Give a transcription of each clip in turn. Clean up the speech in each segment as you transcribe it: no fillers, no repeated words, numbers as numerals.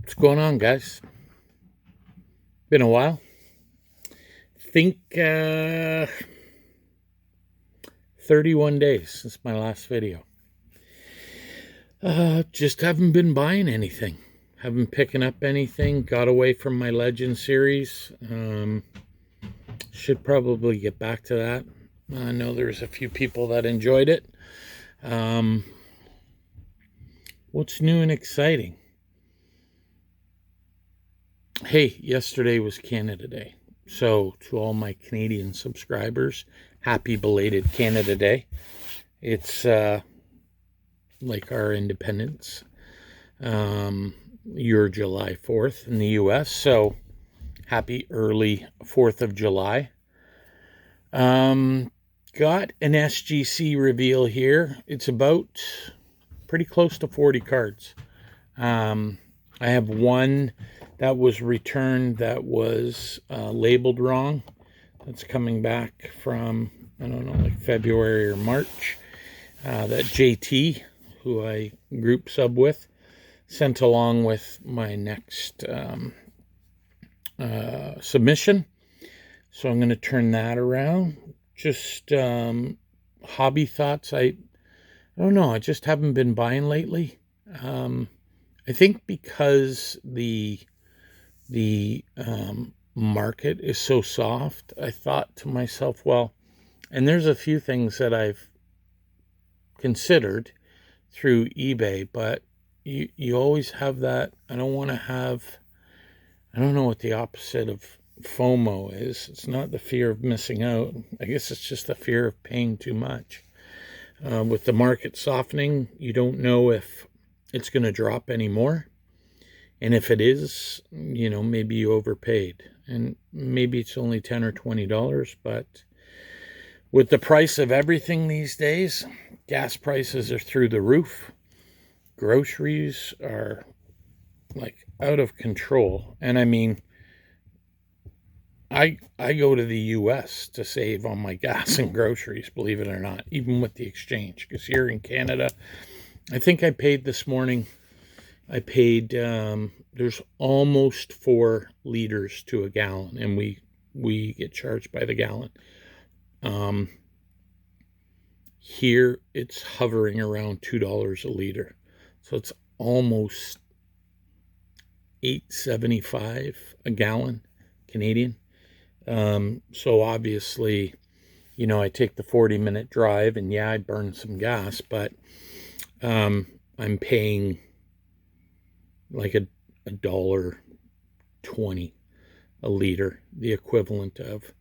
What's going on, guys? Been a while. Think 31 days since my last video. Just haven't been buying anything. Haven't picking up anything. Got away from my Legend series. Should probably get back to that. I know there's a few people that enjoyed it. What's new and exciting? Hey, yesterday was Canada Day. So, to all my Canadian subscribers, happy belated Canada Day. It's like our independence. You're July 4th in the US, so happy early 4th of July. Got an SGC reveal here. It's about pretty close to 40 cards. I have one that was returned that was labeled wrong. That's coming back from, I don't know, like February or March. That JT, who I group sub with, sent along with my next submission. So I'm going to turn that around. Just hobby thoughts. I don't know. I just haven't been buying lately. I think because the market is so soft, I thought to myself, well, and there's a few things that I've considered through eBay, but you always have that. I don't know what the opposite of FOMO is. It's not the fear of missing out. I guess it's just the fear of paying too much. With the market softening, you don't know if it's going to drop anymore. And if it is, maybe you overpaid. And maybe it's only $10 or $20, but with the price of everything these days, gas prices are through the roof. Groceries are like out of control. And I mean, I go to the US to save on my gas and groceries, believe it or not, even with the exchange. Because here in Canada, I think I paid this morning, there's almost 4 liters to a gallon, and we get charged by the gallon. Here it's hovering around $2 a liter. So it's almost $8.75 a gallon Canadian. So obviously, I take the 40-minute drive, and yeah, I burn some gas, but I'm paying like $1.20 a liter, the equivalent of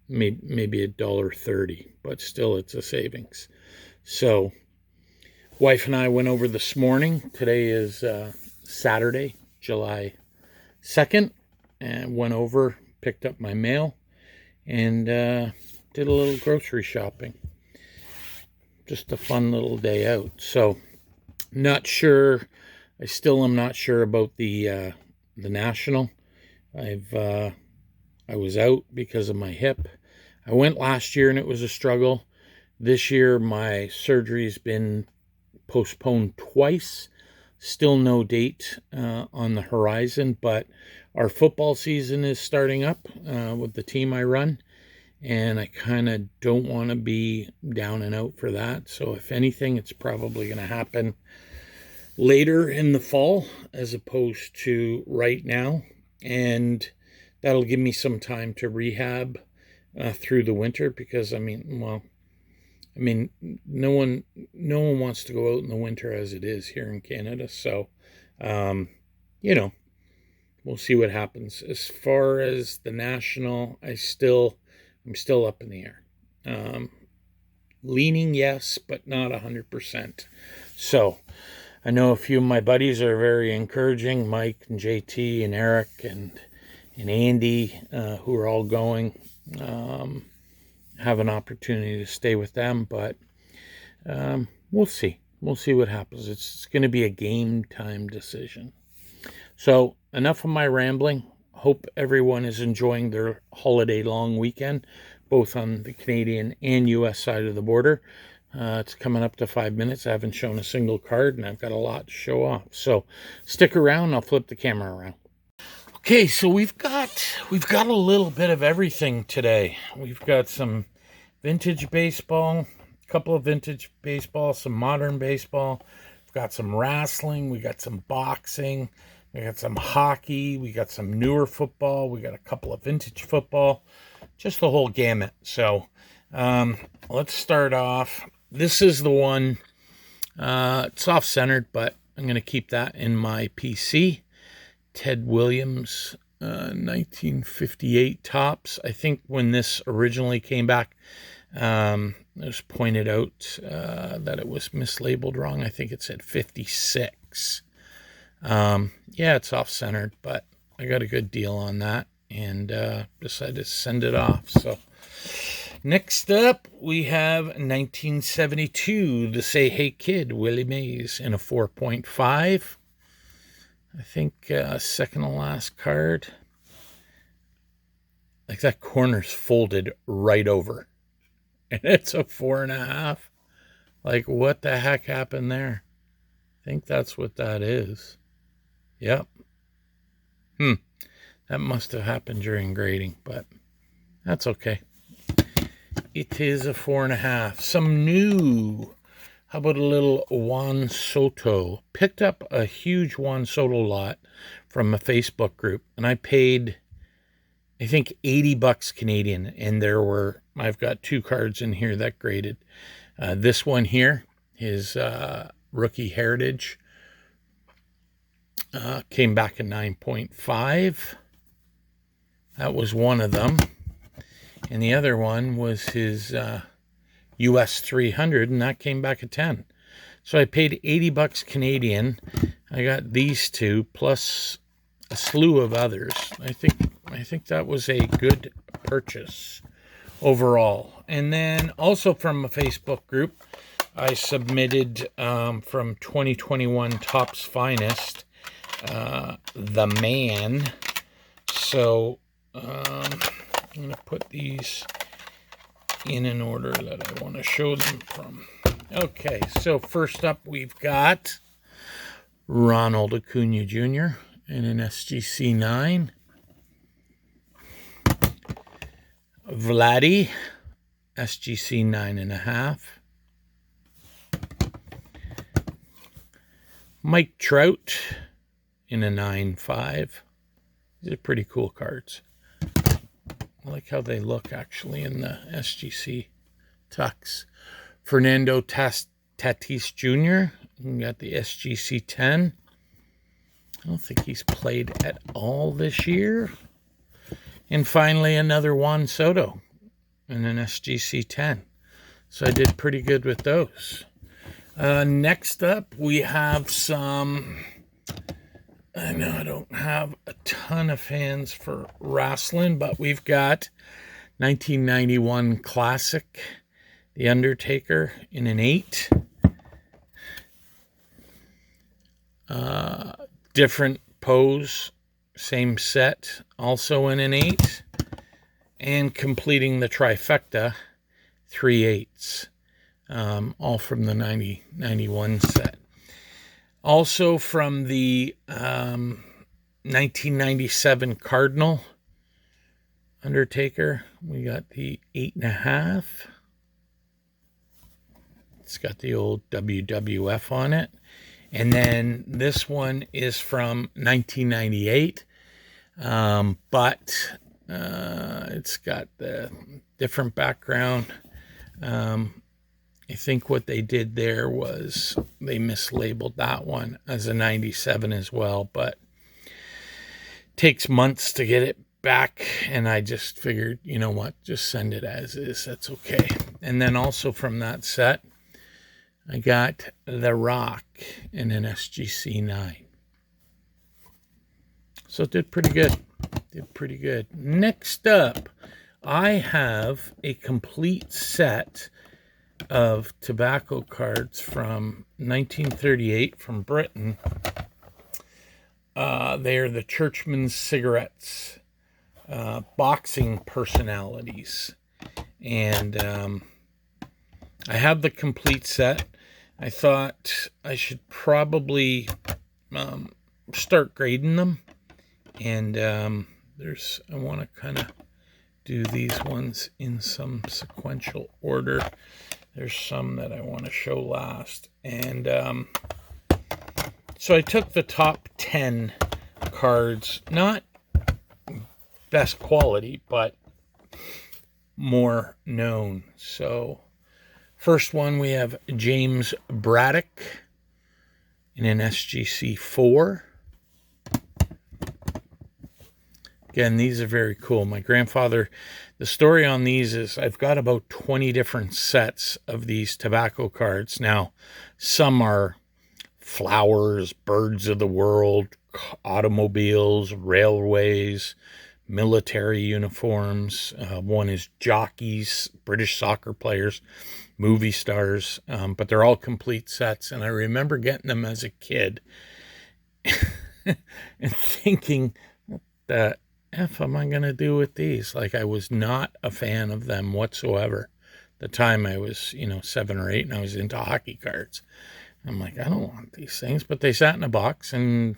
maybe $1.30, but still it's a savings. So wife and I went over this morning. Today is Saturday, July 2nd, and went over, picked up my mail, and did a little grocery shopping. Just a fun little day out. So not sure. I still am not sure about the national. I was out because of my hip. I went last year and it was a struggle. This year my surgery's been postponed twice. Still no date on the horizon, but our football season is starting up with the team I run, and I kind of don't want to be down and out for that. So if anything, it's probably going to happen later in the fall as opposed to right now, and that'll give me some time to rehab through the winter, because no one wants to go out in the winter as it is here in Canada. So we'll see what happens. As far as the national, I'm still up in the air. Leaning yes, but not 100%. So I know a few of my buddies are very encouraging, Mike and JT and Eric and Andy, who are all going. Have an opportunity to stay with them, but we'll see. We'll see what happens. It's going to be a game time decision. So enough of my rambling. Hope everyone is enjoying their holiday long weekend, both on the Canadian and US side of the border. It's coming up to 5 minutes. I haven't shown a single card, and I've got a lot to show off. So stick around. I'll flip the camera around. Okay, so we've got a little bit of everything today. We've got some vintage baseball, a couple of vintage baseball, some modern baseball. We've got some wrestling. We got some boxing. We got some hockey. We got some newer football. We got a couple of vintage football. Just the whole gamut. So let's start off. This is the one. It's off-centered, but I'm going to keep that in my PC. Ted Williams, 1958 tops. I think when this originally came back, it was pointed out that it was mislabeled wrong. I think it said 56. Yeah, it's off-centered, but I got a good deal on that and decided to send it off. So next up, we have 1972, the Say Hey Kid, Willie Mays in a 4.5. I think second to last card. Like that corner's folded right over. And it's a 4.5. Like what the heck happened there? I think that's what that is. Yep. That must have happened during grading, but that's okay. It is a 4.5. Some new. How about a little Juan Soto? Picked up a huge Juan Soto lot from a Facebook group, and I paid, I think, $80 Canadian. And I've got 2 cards in here that graded. This one here, his rookie heritage, came back at 9.5. That was one of them. And the other one was his US 300, and that came back at 10. So I paid $80 Canadian. I got these 2 plus a slew of others. I think that was a good purchase overall. And then also from a Facebook group, I submitted from 2021 Topps Finest, The Man. So I'm going to put these in an order that I want to show them from. Okay, so first up we've got Ronald Acuna Jr. in an SGC 9. Vladdy, SGC 9.5. Mike Trout in a 9.5. These are pretty cool cards. I like how they look, actually, in the SGC Tux. Fernando Tatis Jr. We got the SGC 10. I don't think he's played at all this year. And finally, another Juan Soto in an SGC 10. So I did pretty good with those. Next up, we have some... I know I don't have a ton of fans for wrestling, but we've got 1991 Classic, The Undertaker in an 8. Different pose, same set, also in an 8. And completing the trifecta, 3/8, all from the 91 set. Also from the 1997 Cardinal Undertaker, we got the 8.5. It's got the old WWF on it. And then this one is from 1998, but it's got the different background. I think what they did there was they mislabeled that one as a 97 as well, but it takes months to get it back, and I just figured, you know what, just send it as is. That's okay. And then also from that set, I got The Rock in an SGC 9. So it did pretty good. Next up, I have a complete set of tobacco cards from 1938 from Britain. They are the Churchman's Cigarettes, boxing personalities. And I have the complete set. I thought I should probably start grading them. And I want to kind of do these ones in some sequential order. There's some that I want to show last. And so I took the top 10 cards, not best quality, but more known. So first one, we have James Braddock in an SGC 4. Again, these are very cool. My grandfather, the story on these is I've got about 20 different sets of these tobacco cards. Now, some are flowers, birds of the world, automobiles, railways, military uniforms. One is jockeys, British soccer players, movie stars, but they're all complete sets. And I remember getting them as a kid and thinking, what the F am I going to do with these? Like, I was not a fan of them whatsoever. The time I was, 7 or 8, and I was into hockey cards. I'm like, I don't want these things. But they sat in a box and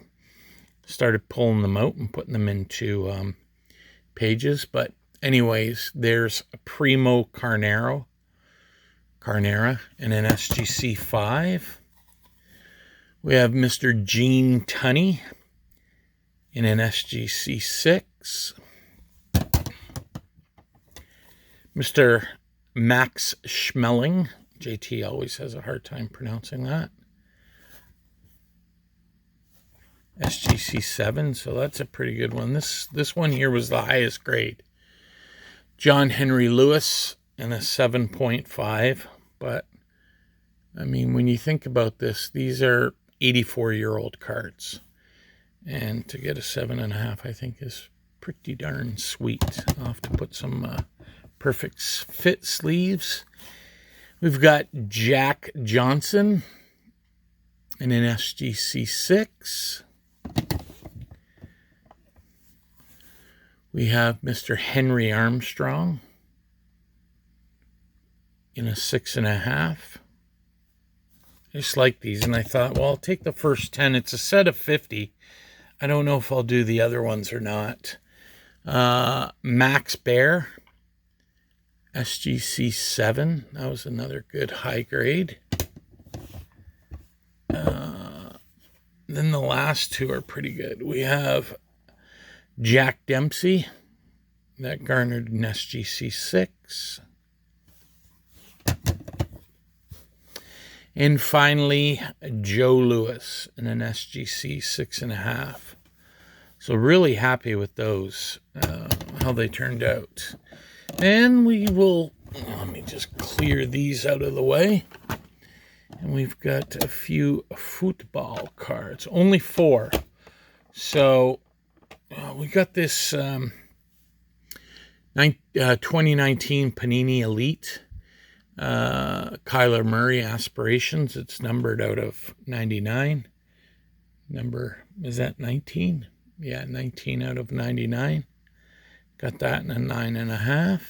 started pulling them out and putting them into pages. But anyways, there's a Primo Carnera in an SGC 5. We have Mr. Gene Tunney in an SGC 6. Mr. Max Schmeling. JT always has a hard time pronouncing that. SGC 7, so that's a pretty good one. This one here was the highest grade. John Henry Lewis in a 7.5. But, I mean, when you think about this, these are 84-year-old cards. And to get a 7.5, I think, is pretty darn sweet. I'll have to put some perfect fit sleeves. We've got Jack Johnson in an SGC 6. We have Mr. Henry Armstrong in a 6.5. I just like these, and I thought, well, I'll take the first 10. It's a set of 50. I don't know if I'll do the other ones or not. Max Baer, SGC 7. That was another good high grade. Then the last two are pretty good. We have Jack Dempsey. That garnered an SGC 6. And finally, Joe Louis in an SGC 6.5. So really happy with those, how they turned out. And we will, let me just clear these out of the way. And we've got a few football cards, only 4. So we got this 2019 Panini Elite. Kyler Murray Aspirations. It's numbered out of 99. Number, is that 19? Yeah, 19 out of 99. Got that in a 9.5.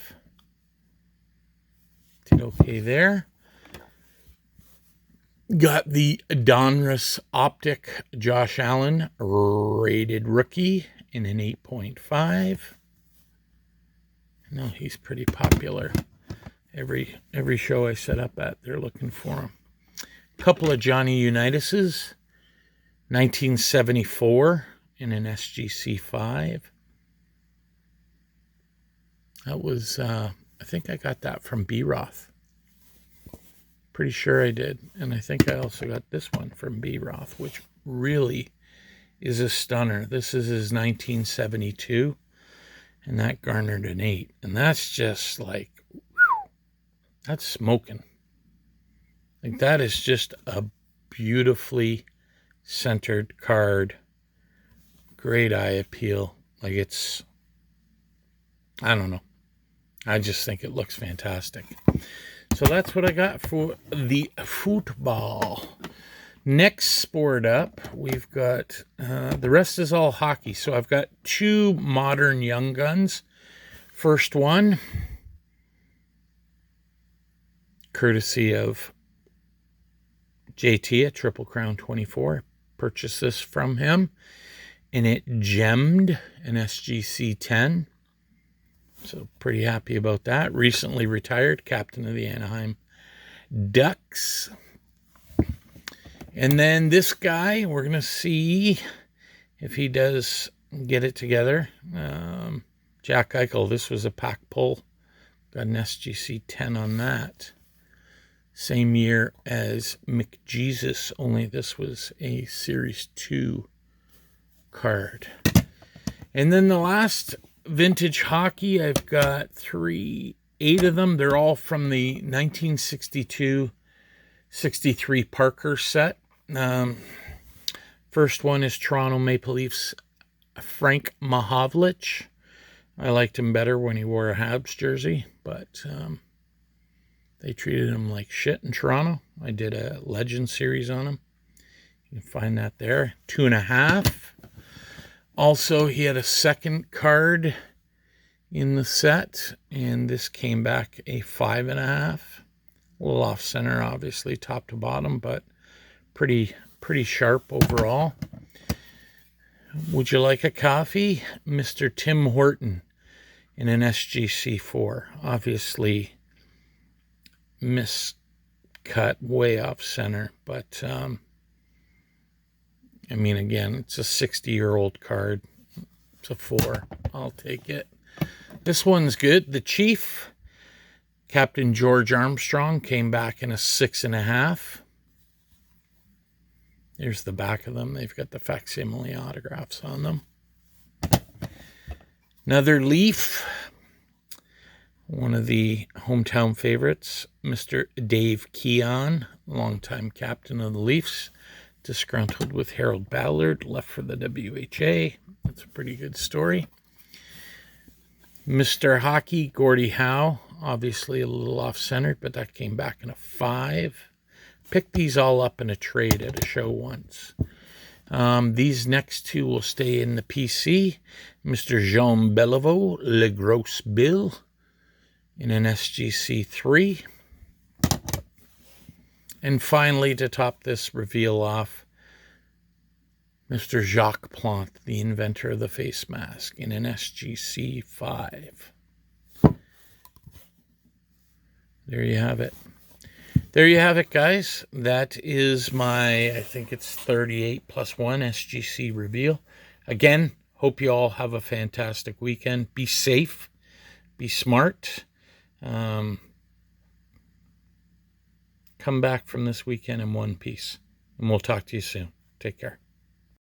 Did okay there. Got the Donruss Optic Josh Allen rated rookie in an 8.5. No, he's pretty popular. Every show I set up at, they're looking for him. A couple of Johnny Unitas's. 1974 in an SGC 5. That was, I think I got that from B. Roth. Pretty sure I did. And I think I also got this one from B. Roth, which really is a stunner. This is his 1972, and that garnered an 8. And that's just like, whew, that's smoking. Like, that is just a beautifully centered card. Great eye appeal. Like, it's, I don't know. I just think it looks fantastic. So that's what I got for the football. Next sport up, we've got, the rest is all hockey. So I've got 2 modern young guns. First one, courtesy of JT at Triple Crown 24. Purchased this from him, and it gemmed an SGC 10. So pretty happy about that. Recently retired, captain of the Anaheim Ducks. And then this guy, we're going to see if he does get it together. Jack Eichel, this was a pack pull. Got an SGC 10 on that. Same year as McJesus, only this was a Series 2 card. And then the last vintage hockey, I've got 8 of them. They're all from the 1962-63 Parker set. First one is Toronto Maple Leafs Frank Mahovlich. I liked him better when he wore a Habs jersey, but they treated him like shit in Toronto. I did a Legend series on him. You can find that there. 2.5. Also, he had a second card in the set, and this came back a 5.5. A little off center, obviously, top to bottom, but pretty sharp overall. Would you like a coffee? Mr. Tim Horton in an SGC 4. Obviously, miscut way off center, but I mean, again, it's a 60-year-old card. It's a 4. I'll take it. This one's good. The Chief, Captain George Armstrong, came back in a 6.5. Here's the back of them. They've got the facsimile autographs on them. Another Leaf, one of the hometown favorites, Mr. Dave Keon, longtime captain of the Leafs, disgruntled with Harold Ballard, left for the WHA. That's a pretty good story. Mr. Hockey, Gordie Howe, obviously a little off-centered, but that came back in a 5. Picked these all up in a trade at a show once. These next two will stay in the PC. Mr. Jean Beliveau, Le Gros Bill, in an SGC 3. And finally, to top this reveal off, Mr. Jacques Plante, the inventor of the face mask, in an SGC 5. There you have it. There you have it, guys. That is my, I think it's 38 plus 1 SGC reveal. Again, hope you all have a fantastic weekend. Be safe. Be smart. Come back from this weekend in one piece. And we'll talk to you soon. Take care.